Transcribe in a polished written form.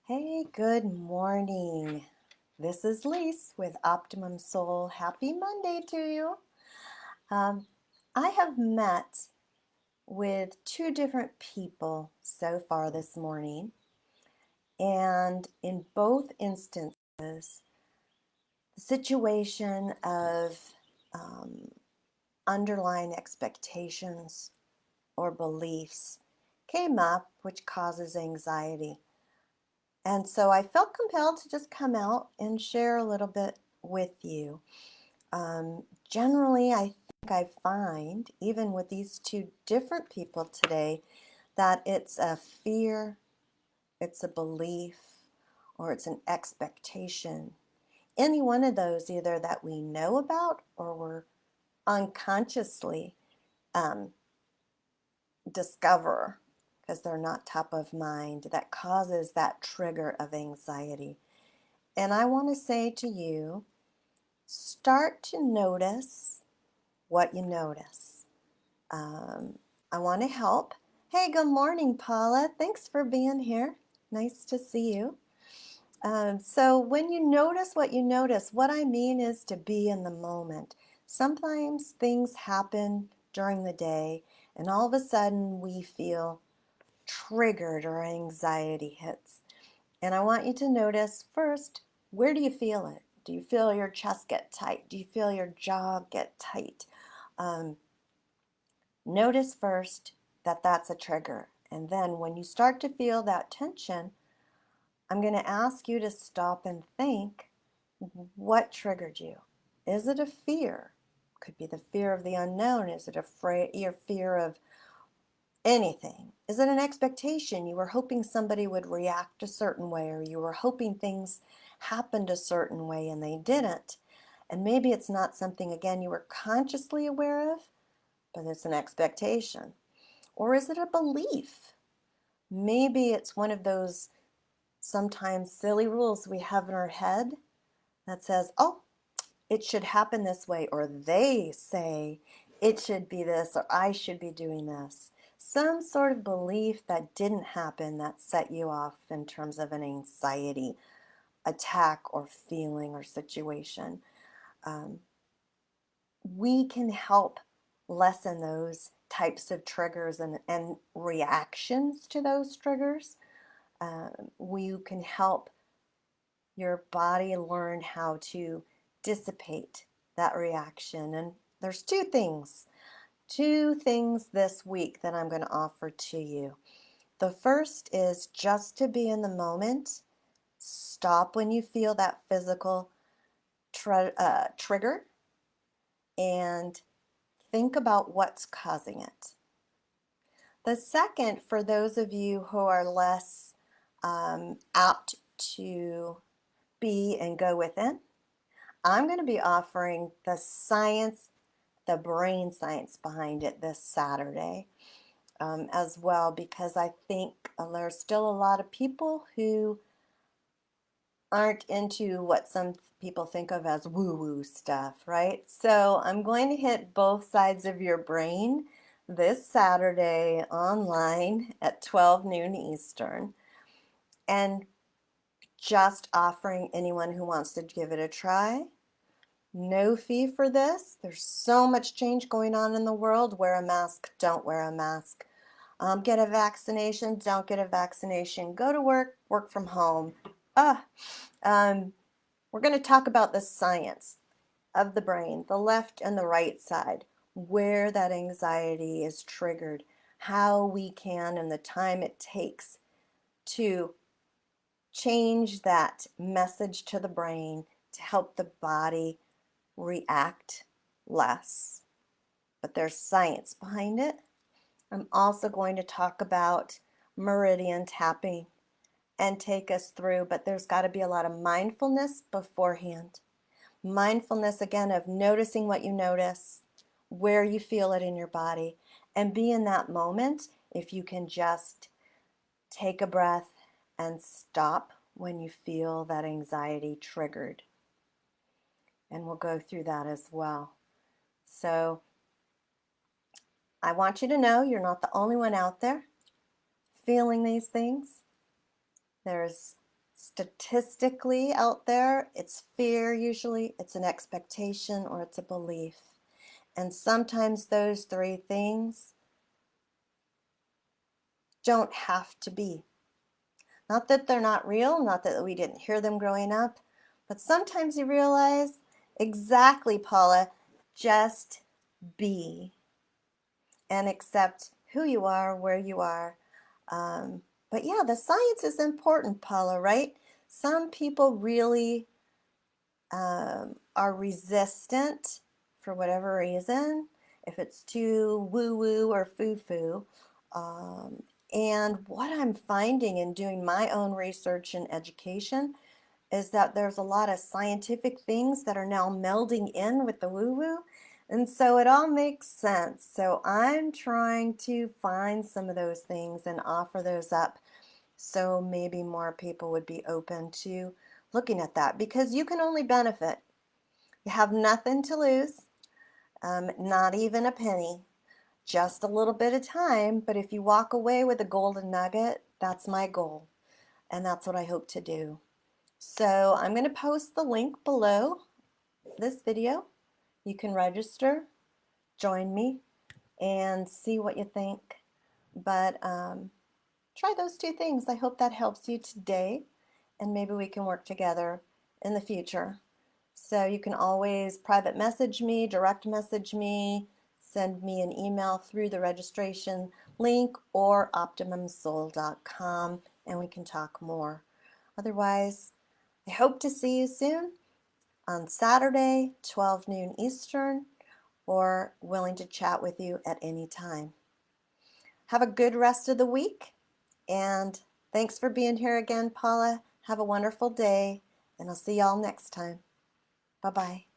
Hey, good morning. This is Lise with Optimum Soul. Happy Monday to you. Um, I have met with two different people so far this morning, and in both instances, the situation of um, underlying expectations or beliefs came up, which causes anxiety. And so I felt compelled to just come out and share a little bit with you. Generally, I think I find, even with these two different people today, that it's a fear, it's a belief, or it's an expectation. Any one of those, either that we know about or we're unconsciously um, discover because they're not top of mind, that causes that trigger of anxiety. And I want to say to you, start to notice what you notice. I want to help. Hey, good morning, Paula. Thanks for being here. Nice to see you. So, when you notice what you notice, what I mean is to be in the moment. Sometimes things happen during the day, and all of a sudden we feel triggered or anxiety hits. And I want you to notice first, where do you feel it? Do you feel your chest get tight? Do you feel your jaw get tight? Um, Notice first that that's a trigger. And then when you start to feel that tension, I'm going to ask you to stop and think, what triggered you? Is it a fear? Could be the fear of the unknown. Is it your fear of anything? Is it an expectation? You were hoping somebody would react a certain way, or you were hoping things happened a certain way and they didn't. And maybe it's not something, again, you were consciously aware of, but it's an expectation. Or is it a belief? Maybe it's one of those sometimes silly rules we have in our head that says, oh, it should happen this way, or they say it should be this, or I should be doing this. Some sort of belief that didn't happen that set you off in terms of an anxiety attack or feeling or situation. Um, we can help lessen those types of triggers and reactions to those triggers. We can help your body learn how to dissipate that reaction. And there's two things this week that I'm going to offer to you. The first is just to be in the moment. Stop when you feel that physical trigger and think about what's causing it. The second, for those of you who are less apt to be and go within, I'm going to be offering the science, the brain science behind it this Saturday as well, because I think there's still a lot of people who aren't into what some people think of as woo-woo stuff, right? So I'm going to hit both sides of your brain this Saturday online at 12 noon Eastern, and just offering anyone who wants to give it a try. No fee for this. There's so much change going on in the world. Wear a mask, don't wear a mask. Get a vaccination, don't get a vaccination. Go to work, work from home. We're going to talk about the science of the brain, the left and the right side, where that anxiety is triggered, how we can, and the time it takes to change that message to the brain to help the body react less. But there's science behind it. I'm also going to talk about meridian tapping and take us through, but there's got to be a lot of mindfulness beforehand. Mindfulness, again, of noticing what you notice, where you feel it in your body, and be in that moment. If you can just take a breath and stop when you feel that anxiety triggered. And we'll go through that as well. So I want you to know you're not the only one out there feeling these things. There's Statistically out there, it's fear usually, it's an expectation, or it's a belief. And sometimes those three things don't have to be. Not that they're not real, not that we didn't hear them growing up, but sometimes you realize, exactly, Paula, just be and accept who you are, where you are. But yeah, the science is important, Paula, right? Some people really are resistant for whatever reason, if it's too woo-woo or foo-foo. And what I'm finding in doing my own research and education is that there's a lot of scientific things that are now melding in with the woo-woo. And so it all makes sense. So I'm trying to find some of those things and offer those up so maybe more people would be open to looking at that, because you can only benefit. You have nothing to lose, not even a penny, just a little bit of time. But if you walk away with a golden nugget, that's my goal. And that's what I hope to do. So I'm going to post the link below this video. You can register, join me, and see what you think. But try those two things. I hope that helps you today, and maybe we can work together in the future. So you can always private message me, direct message me, send me an email through the registration link or OptimumSoul.com, and we can talk more. Otherwise, I hope to see you soon on Saturday, 12 noon Eastern, or willing to chat with you at any time. Have a good rest of the week, and thanks for being here again, Paula. Have a wonderful day, and I'll see y'all next time. Bye-bye.